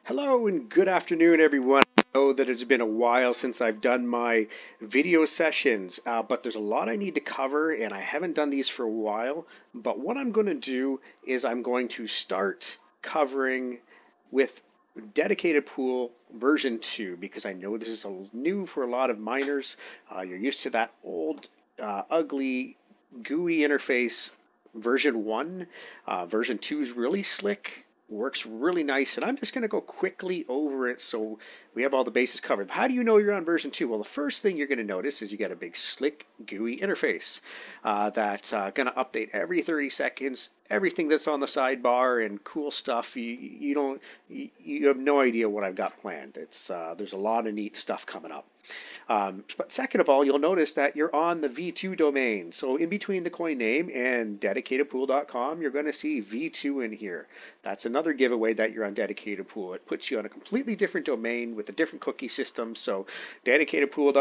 Hello and good afternoon, everyone. I know that it's been a while since I've done my video sessions, but there's a lot I need to cover, and I haven't done these for a while. But what I'm going to do is I'm going to start covering with dedicated pool version 2 because I know this is new for a lot of miners. You're used to that old, ugly, GUI interface version 1. Version 2 is really slick, works really nice, and I'm just going to go quickly over it so we have all the bases covered. How do you know you're on version 2? Well, the first thing you're going to notice is you got a big slick GUI interface that's going to update every 30 seconds. Everything that's on the sidebar and cool stuff. You have no idea what I've got planned. It's there's a lot of neat stuff coming up. But second of all, you'll notice that you're on the v2 domain. So in between the coin name and dedicatedpool.com, you're going to see v2 in here. That's another giveaway that you're on Dedicated Pool. It puts you on a completely different domain with a different cookie system. So Dedicated Pool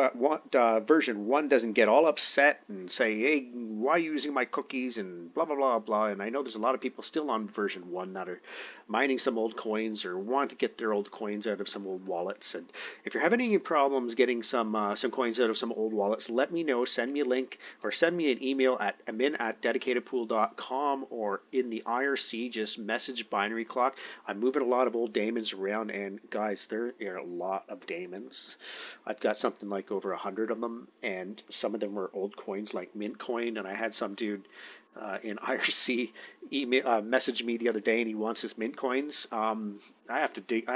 version 1 doesn't get all upset and say, hey, why are you using my cookies and blah, blah, blah, blah. And I know there's a lot of people still on version 1 that are mining some old coins or want to get their old coins out of some old wallets. And if you're having any problems getting some coins out of some old wallets, let me know. Send me a link or send me an email at admin@dedicatedpool.com or in the IRC. Just message Binary Clock. I'm moving a lot of old daemons around, and guys, there are a lot of daemons. I've got something like over 100 of them, and some of them are old coins like Mint Coin, and I had some dude in IRC message me the other day, and he wants his Mint Coins. I have to dig.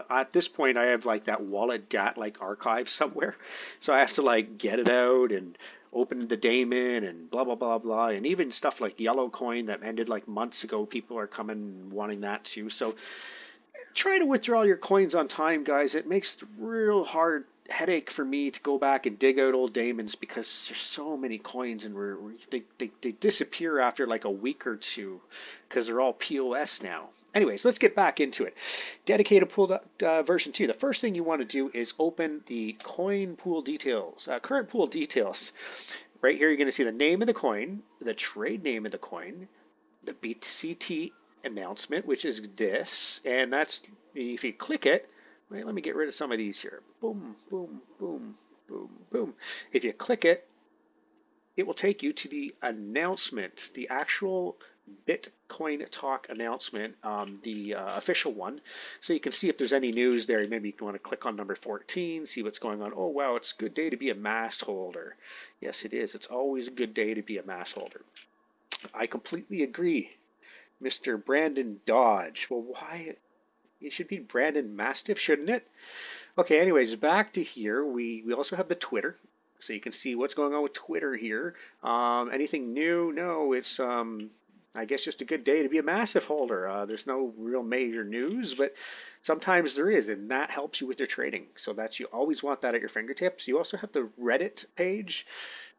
At this point, I have like that wallet dat like archive somewhere, so I have to like get it out and open the daemon and blah blah blah blah, and even stuff like Yellow Coin that ended like months ago. People are coming wanting that too. So try to withdraw your coins on time, guys. It makes it real hard headache for me to go back and dig out old daemons because there's so many coins and they disappear after like a week or two because they're all POS now. Anyways, let's get back into it. Dedicated pool version 2. The first thing you want to do is open the coin pool details, current pool details. Right here, you're going to see the name of the coin, the trade name of the coin, the BCT announcement, which is this, and that's if you click it. Wait, let me get rid of some of these here. Boom, boom, boom, boom, boom. If you click it, it will take you to the announcement, the actual Bitcoin Talk announcement, the official one. So you can see if there's any news there. Maybe you want to click on number 14, see what's going on. Oh, wow, it's a good day to be a mass holder. Yes, it is. It's always a good day to be a mass holder. I completely agree. Mr. Brandon Dodge. Well, why? It should be Brandon Mastiff, shouldn't it? Okay, anyways, back to here. We also have the Twitter. So you can see what's going on with Twitter here. Anything new? No, it's I guess just a good day to be a massive holder. There's no real major news, but sometimes there is, and that helps you with your trading. So that's you always want that at your fingertips. You also have the Reddit page,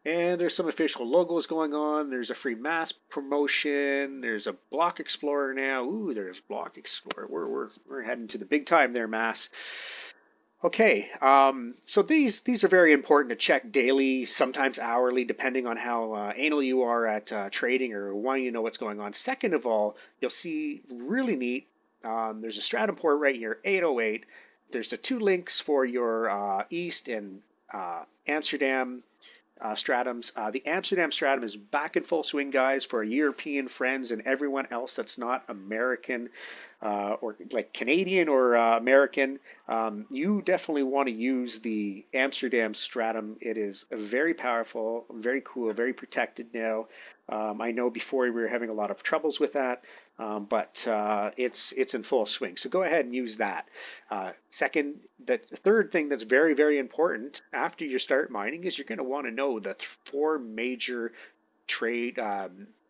and there's some official logos going on. There's a free mass promotion. There's a Block Explorer now. Ooh, there's Block Explorer. We're heading to the big time there, mass. Okay, so these are very important to check daily, sometimes hourly, depending on how anal you are at trading or wanting to know what's going on. Second of all, you'll see really neat. There's a stratum port right here, 808. There's the two links for your East and Amsterdam stratums. The Amsterdam stratum is back in full swing, guys, for European friends and everyone else that's not American or like Canadian or American. You definitely want to use the Amsterdam stratum. It is very powerful, very cool, very protected now. I know before we were having a lot of troubles with that, but it's in full swing. So go ahead and use that. Second, the third thing that's very, very important after you start mining is you're going to want to know the four major trade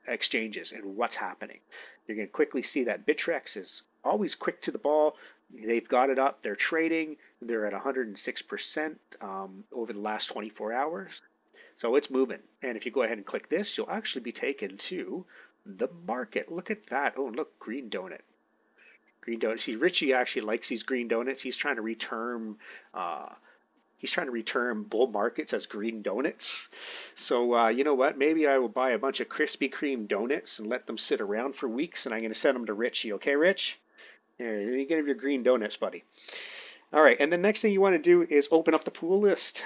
exchanges and what's happening. You're going to quickly see that Bittrex is always quick to the ball. They've got it up. They're trading. They're at 106% over the last 24 hours. So it's moving. And if you go ahead and click this, you'll actually be taken to the market. Look at that. Oh, look, green donut. Green donut. See, Richie actually likes these green donuts. He's trying to reterm bull markets as green donuts. So you know what? Maybe I will buy a bunch of Krispy Kreme donuts and let them sit around for weeks, and I'm going to send them to Richie. Okay, Rich? There, you get your green donuts, buddy. All right, and the next thing you want to do is open up the pool list.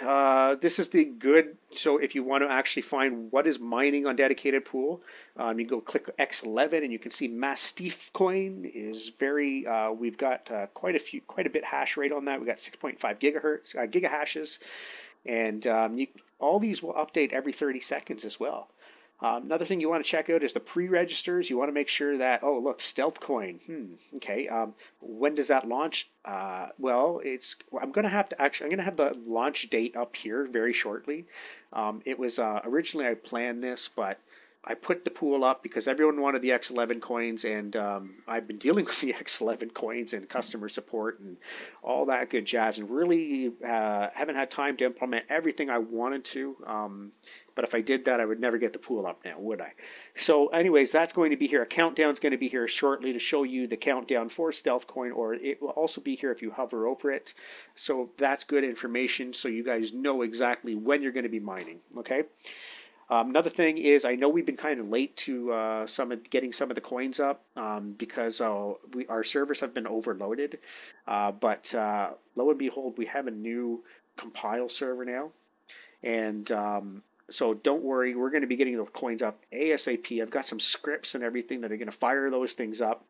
This is the good, so if you want to actually find what is mining on dedicated pool, you go click x11 and you can see Mastiff coin is very, we've got quite a bit hash rate on that. We've got 6.5 gigahertz, gigahashes, and all these will update every 30 seconds as well. Another thing you want to check out is the pre-registers. You want to make sure that, oh, look, Stealth Coin. Okay. When does that launch? Well, I'm going to have to actually, I'm going to have the launch date up here very shortly. It was originally I planned this, but I put the pool up because everyone wanted the X11 coins, and I've been dealing with the X11 coins and customer support and all that good jazz, and really haven't had time to implement everything I wanted to. But if I did that, I would never get the pool up now, would I? So, anyways, that's going to be here. A countdown is going to be here shortly to show you the countdown for Stealth Coin, or it will also be here if you hover over it. So that's good information, so you guys know exactly when you're going to be mining. Okay. Another thing is, I know we've been kind of late to getting some of the coins up because our servers have been overloaded. But lo and behold, we have a new compile server now, and so don't worry, we're going to be getting the coins up ASAP. I've got some scripts and everything that are going to fire those things up.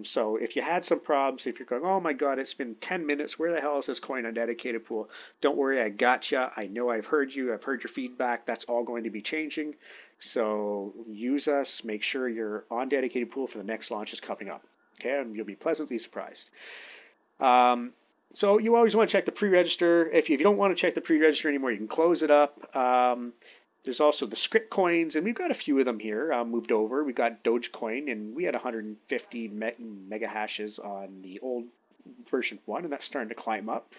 So if you had some problems, if you're going, oh my God, it's been 10 minutes, where the hell is this coin on dedicated pool? Don't worry, I gotcha. I know I've heard you. I've heard your feedback. That's all going to be changing. So use us. Make sure you're on dedicated pool for the next launch is coming up. Okay, and you'll be pleasantly surprised. So you always want to check the pre-register. If you don't want to check the pre-register anymore, you can close it up. There's also the script coins, and we've got a few of them here moved over. We've got Dogecoin, and we had 150 mega hashes on the old version 1, and that's starting to climb up.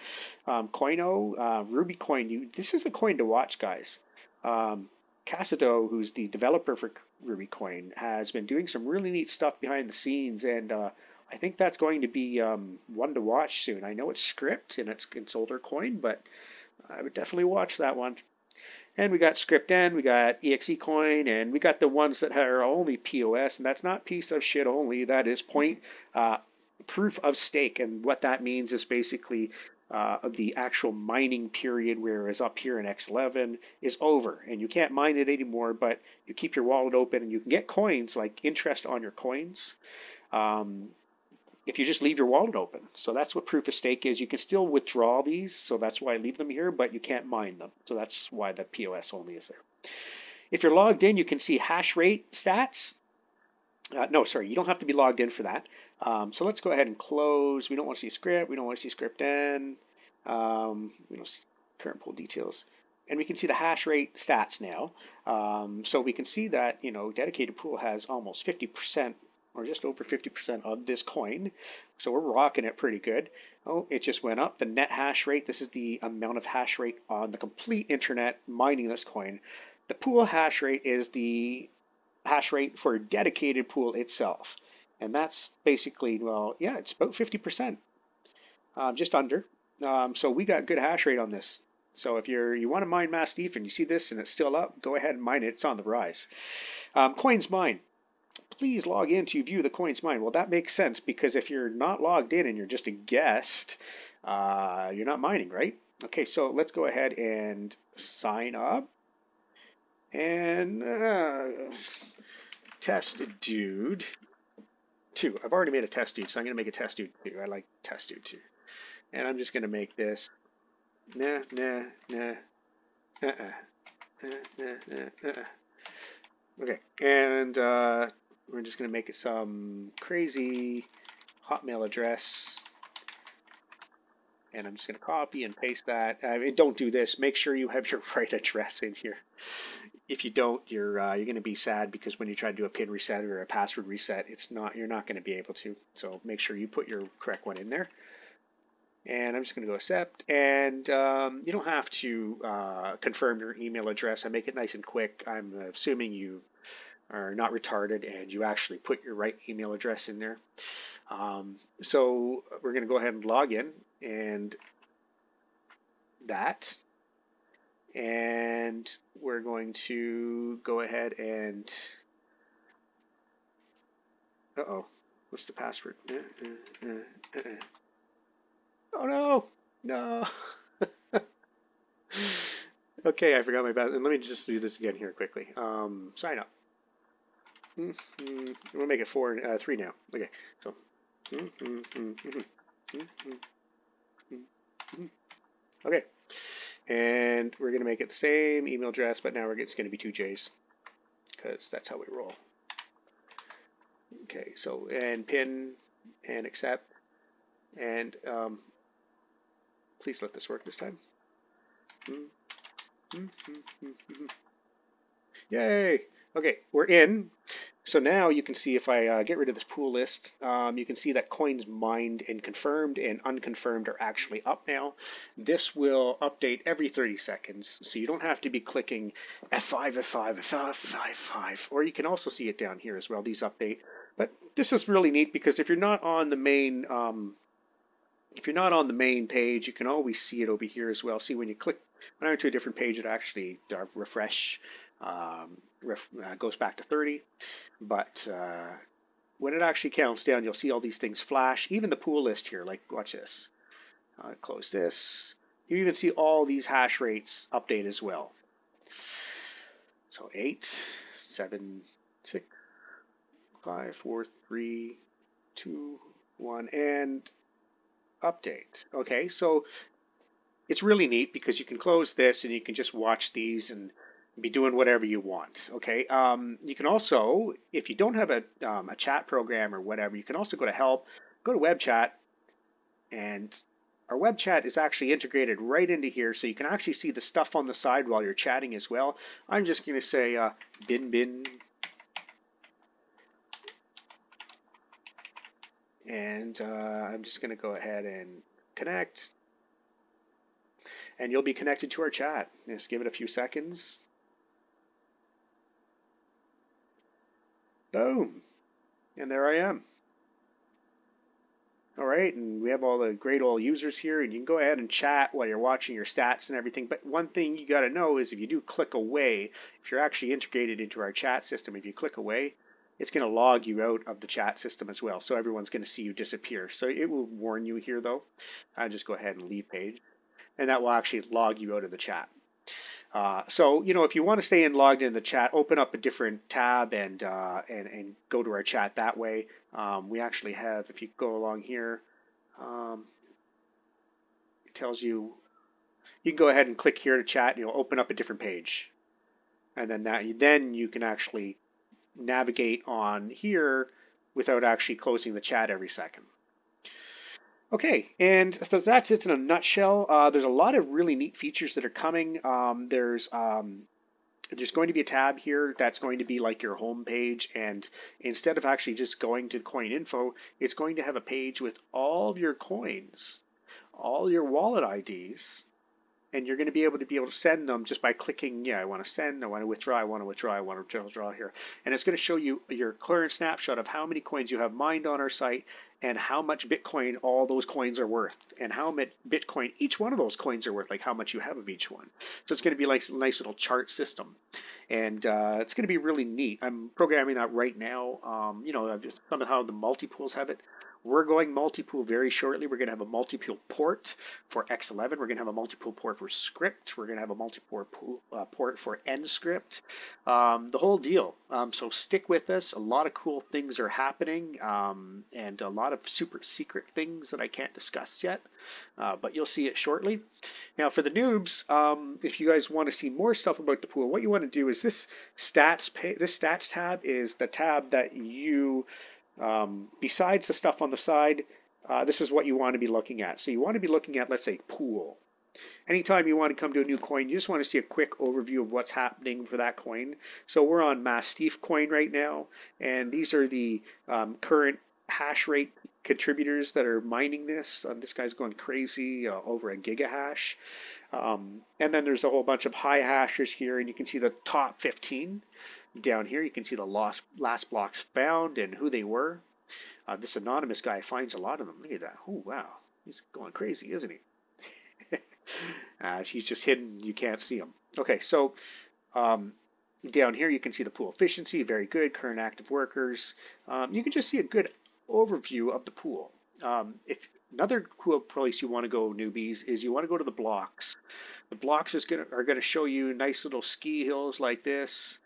Coino, Ruby Coin, this is a coin to watch, guys. Casado, who's the developer for Ruby Coin, has been doing some really neat stuff behind the scenes, and I think that's going to be one to watch soon. I know it's script and it's older coin, but I would definitely watch that one. And we got Script N, we got EXE Coin, and we got the ones that are only POS, and that's not piece of shit only. That is proof of stake, and what that means is basically the actual mining period, whereas up here in X11 is over, and you can't mine it anymore, but you keep your wallet open, and you can get coins like interest on your coins. If you just leave your wallet open. So that's what proof of stake is. You can still withdraw these, so that's why I leave them here, but you can't mine them. So that's why the POS only is there. If you're logged in, you can see hash rate stats. No, sorry, you don't have to be logged in for that. So let's go ahead and close. We don't want to see script. We don't want to see script N. We don't see current pool details. And we can see the hash rate stats now. So we can see that, dedicated pool has almost 50% or just over 50% of this coin. So we're rocking it pretty good. Oh, it just went up. The net hash rate, this is the amount of hash rate on the complete internet mining this coin. The pool hash rate is the hash rate for dedicated pool itself. And that's basically, well, yeah, it's about 50%, just under. So we got good hash rate on this. So if you want to mine Mastiff and you see this and it's still up, go ahead and mine it. It's on the rise. Coins mine. Please log in to view the coins mined. Well, that makes sense because if you're not logged in and you're just a guest, you're not mining, right? Okay, so let's go ahead and sign up. And test dude 2. I've already made a test dude, so I'm going to make a test dude 2. I like test dude 2. And I'm just going to make this Okay, and we're just going to make it some crazy Hotmail address. And I'm just going to copy and paste that. Don't do this. Make sure you have your right address in here. If you don't, you're going to be sad because when you try to do a PIN reset or a password reset, you're not going to be able to. So make sure you put your correct one in there. And I'm just going to go accept. And you don't have to confirm your email address. I make it nice and quick. I'm assuming you are not retarded and you actually put your right email address in there. So we're going to go ahead and log in and that. And we're going to go ahead and What's the password? Oh no, no. Okay, I forgot my password. Let me just do this again here quickly. Sign up. We'll make it 3 now. Okay, so. Okay, and we're gonna make it the same email address, but now it's gonna be 2J's because that's how we roll. Okay, so and pin and accept, and please let this work this time. Yay! Okay, we're in. So now you can see if I get rid of this pool list, you can see that coins mined and confirmed and unconfirmed are actually up now. This will update every 30 seconds, so you don't have to be clicking F5, F5, F5, F5, or you can also see it down here as well, these update. But this is really neat because if you're not on the main page, you can always see it over here as well. See, when you click when I went to a different page, it actually refresh goes back to 30. But when it actually counts down, you'll see all these things flash. Even the pool list here, like watch this. Close this. You even see all these hash rates update as well. So 8, 7, 6, 5, 4, 3, 2, 1, and update. Okay, so it's really neat because you can close this and you can just watch these and be doing whatever you want. Okay. You can also, if you don't have a chat program or whatever, you can also go to help, go to web chat, and our web chat is actually integrated right into here, so you can actually see the stuff on the side while you're chatting as well. I'm just going to say bin, and I'm just going to go ahead and connect, and you'll be connected to our chat. Just give it a few seconds. Boom. And there I am. All right, and we have all the great old users here, and you can go ahead and chat while you're watching your stats and everything. But one thing you got to know is if you do click away, if you're actually integrated into our chat system, if you click away, it's going to log you out of the chat system as well. So everyone's going to see you disappear. So it will warn you here, though. I just go ahead and leave page, and that will actually log you out of the chat. So, if you want to stay logged in the chat, open up a different tab and go to our chat that way. We actually have, if you go along here, it tells you can go ahead and click here to chat, and you'll open up a different page, and then you can actually navigate on here without actually closing the chat every second. Okay, and so that's it in a nutshell. There's a lot of really neat features that are coming. There's going to be a tab here that's going to be like your home page, and instead of actually just going to coin info, it's going to have a page with all of your coins, all your wallet IDs, and you're going to be able to send them just by clicking, I want to send, I want to withdraw, I want to withdraw, I want to withdraw here. And it's going to show you your current snapshot of how many coins you have mined on our site and how much Bitcoin all those coins are worth and how much Bitcoin each one of those coins are worth, like how much you have of each one. So it's going to be like a nice little chart system. And it's going to be really neat. I'm programming that right now. Somehow the multi-pools have it. We're going multi-pool very shortly. We're going to have a multi-pool port for x11. We're going to have a multi-pool port for script. We're going to have a multi-pool port for nscript. The whole deal. So stick with us. A lot of cool things are happening, and a lot of super secret things that I can't discuss yet, but you'll see it shortly. Now, for the noobs, if you guys want to see more stuff about the pool, what you want to do is this stats tab is the tab that you besides the stuff on the side, this is what you want to be looking at. So you want to be looking at, let's say, pool. Anytime you want to come to a new coin, you just want to see a quick overview of what's happening for that coin. So we're on Mastiff coin right now, and these are the current hash rate contributors that are mining this. This guy's going crazy, over a gigahash. And then there's a whole bunch of high hashers here, and you can see the top 15. Down here, you can see the last blocks found and who they were. This anonymous guy finds a lot of them. Look at that. Oh, wow. He's going crazy, isn't he? He's just hidden. You can't see him. Okay, so down here, you can see the pool efficiency. Very good. Current active workers. You can just see a good overview of the pool. If another cool place you want to go, newbies, is you want to go to the blocks. The blocks are gonna show you nice little ski hills like this,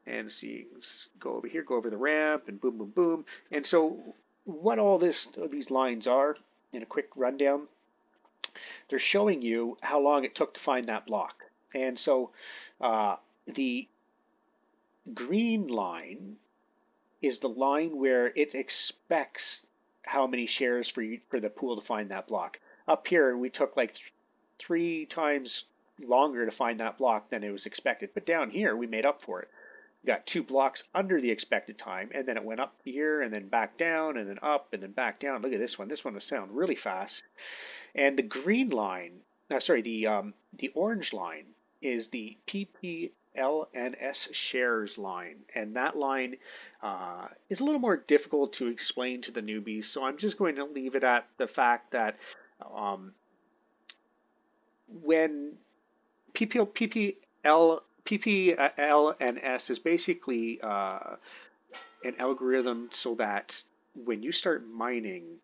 and see, let's go over here, go over the ramp, and boom, boom, boom. And so, what all these lines are in a quick rundown, they're showing you how long it took to find that block. And so, the green line is the line where it expects how many shares for the pool to find that block. Up here, we took like 3 times longer to find that block than it was expected. But down here, we made up for it. We got 2 blocks under the expected time, and then it went up here, and then back down, and then up, and then back down. Look at this one. This one was sound really fast. And the green line, the orange line is the PPLNS shares line, and that line is a little more difficult to explain to the newbies. So I'm just going to leave it at the fact that when PPLNS is basically an algorithm so that when you start mining,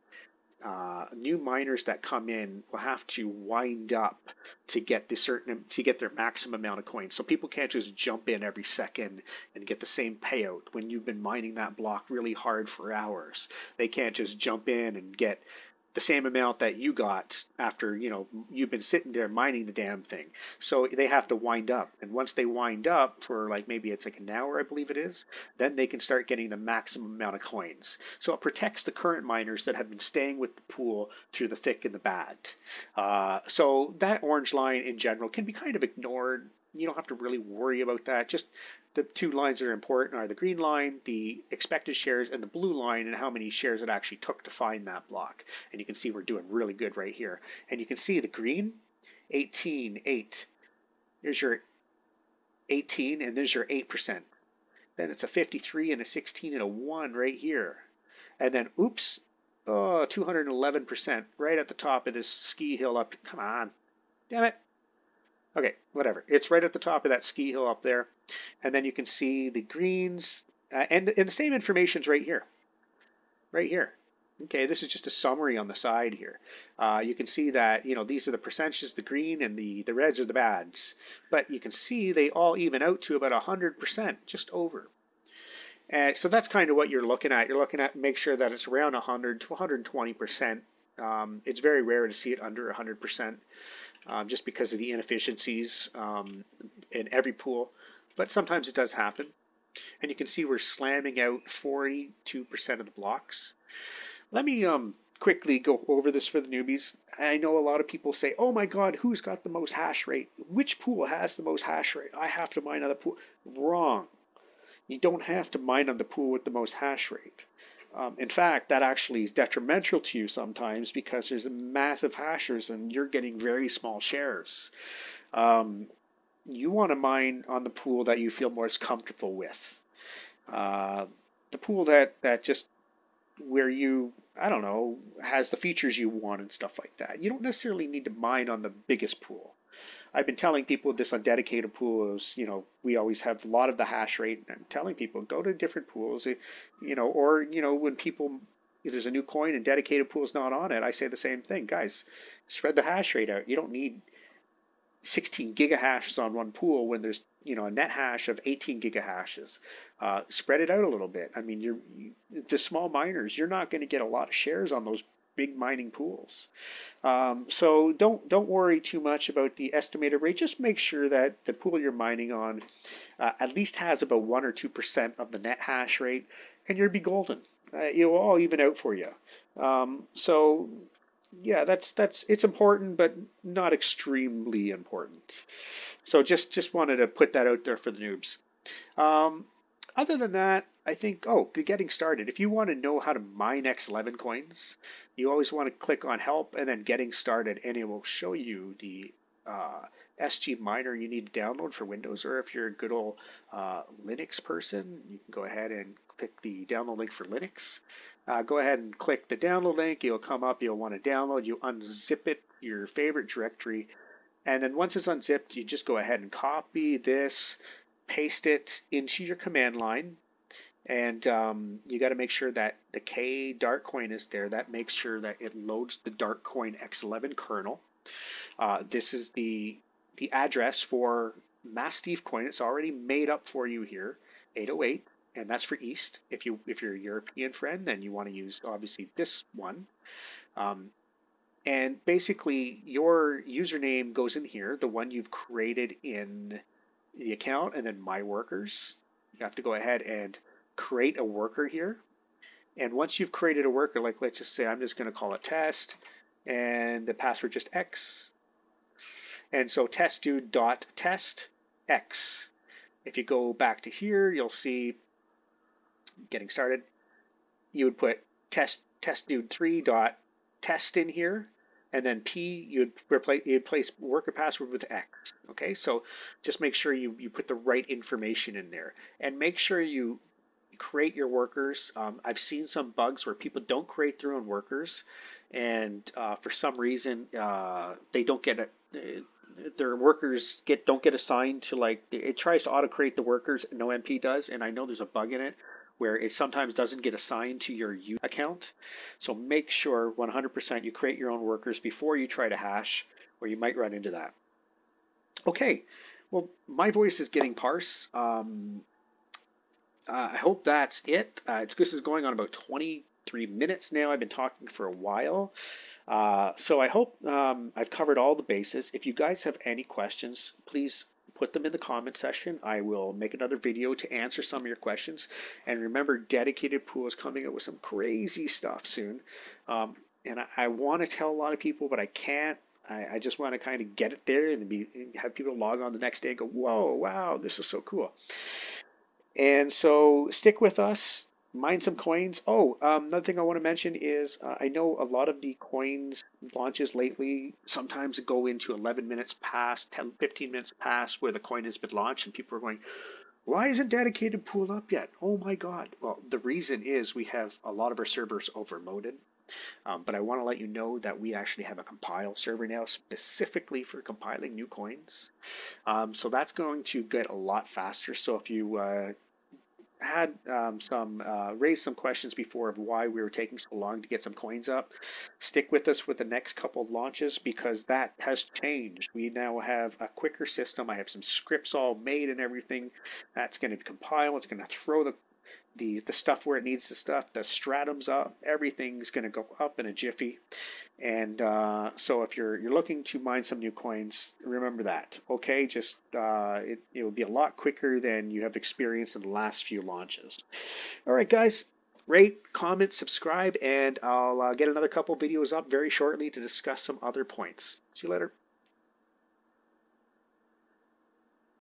new miners that come in will have to wind up to get their maximum amount of coins. So people can't just jump in every second and get the same payout when you've been mining that block really hard for hours. They can't just jump in and get the same amount that you got after you've been sitting there mining the damn thing. So they have to wind up, and once they wind up for like maybe it's like an hour, I believe it is, then they can start getting the maximum amount of coins. So it protects the current miners that have been staying with the pool through the thick and the bad. So that orange line in general can be kind of ignored. You don't have to really worry about that. Just the 2 lines that are important are the green line, the expected shares, and the blue line, and how many shares it actually took to find that block. And you can see we're doing really good right here. And you can see the green, 18, 8. There's your 18, and there's your 8%. Then it's a 53 and a 16 and a 1 right here. And then, oops, 211% right at the top of this ski hill up. Come on. Damn it. Okay, whatever. It's right at the top of that ski hill up there. And then you can see the greens, and the same information's right here. Right here. Okay, this is just a summary on the side here. You can see that, these are the percentages, the green, and the reds are the bads. But you can see they all even out to about 100%, just over. So that's kind of what you're looking at. You're looking at make sure that it's around 100 to 120%. It's very rare to see it under 100%. Just because of the inefficiencies in every pool. But sometimes it does happen. And you can see we're slamming out 42% of the blocks. Let me quickly go over this for the newbies. I know a lot of people say, oh my God, who's got the most hash rate? Which pool has the most hash rate? I have to mine on the pool. Wrong. You don't have to mine on the pool with the most hash rate. In fact, that actually is detrimental to you sometimes because there's massive hashers and you're getting very small shares. You want to mine on the pool that you feel most comfortable with. The pool that just where you, I don't know, has the features you want and stuff like that. You don't necessarily need to mine on the biggest pool. I've been telling people this on dedicated pools, we always have a lot of the hash rate, and I'm telling people go to different pools, or when if there's a new coin and dedicated pool's not on it, I say the same thing, guys, spread the hash rate out. You don't need 16 gigahashes on one pool when there's a net hash of 18 gigahashes. Spread it out a little bit. I mean, to small miners, you're not going to get a lot of shares on those big mining pools. So don't worry too much about the estimated rate. Just make sure that the pool you're mining on at least has about 1 or 2% of the net hash rate, and you'll be golden. It will all even out for you. So yeah, it's important, but not extremely important. So just wanted to put that out there for the noobs. Other than that, I think, getting started. If you want to know how to mine X11 coins, you always want to click on help and then getting started, and it will show you the SG miner you need to download for Windows, or if you're a good old Linux person, you can go ahead and click the download link for Linux. Go ahead and click the download link. It'll come up. You'll want to download. You unzip it, your favorite directory, and then once it's unzipped, you just go ahead and copy this, paste it into your command line, And you got to make sure that the K dark coin is there. That makes sure that it loads the dark coin x11 kernel. This is the address for Mastiff coin. It's already made up for you here, 808, and that's for East. If you're a European friend, then you want to use obviously this one. Um, and basically, your username goes in here, the one you've created in the account, and then My Workers. You have to go ahead and create a worker here. And once you've created a worker, like let's just say I'm just going to call it test, and the password just X. And so testdude.test X. If you go back to here, you'll see getting started. You would put testdude3.test in here, and then P you'd place worker password with X. Okay, so just make sure you put the right information in there, and make sure you create your workers. I've seen some bugs where people don't create their own workers, and for some reason they don't get it. Their workers don't get assigned to, like, it tries to auto create the workers, no MP does, and I know there's a bug in it where it sometimes doesn't get assigned to your account. So make sure 100% you create your own workers before you try to hash, or you might run into that. Okay, well, my voice is getting parse. I hope that's it. This is going on about 23 minutes now. I've been talking for a while. So I hope I've covered all the bases. If you guys have any questions, please put them in the comment section. I will make another video to answer some of your questions. And remember, Dedicated Pool is coming out with some crazy stuff soon. And I want to tell a lot of people, but I can't. I just want to kind of get it there and have people log on the next day and go, whoa, wow, this is so cool. And so stick with us, mine some coins. Oh, another thing I want to mention is I know a lot of the coins launches lately sometimes go into 11 minutes past, 10, 15 minutes past where the coin has been launched, and people are going, why isn't Dedicated Pool up yet? Oh my God. Well, the reason is we have a lot of our servers overloaded. But I want to let you know that we actually have a compile server now specifically for compiling new coins. So that's going to get a lot faster. So if you had raised some questions before of why we were taking so long to get some coins up, stick with us with the next couple of launches because that has changed. We now have a quicker system. I have some scripts all made and everything. That's going to compile. It's going to throw the stuff where it needs the stuff. The stratum's up. Everything's going to go up in a jiffy. And so if you're looking to mine some new coins, remember that. Okay, just it will be a lot quicker than you have experienced in the last few launches. All right, guys, rate, comment, subscribe, and I'll get another couple videos up very shortly to discuss some other points. See you later.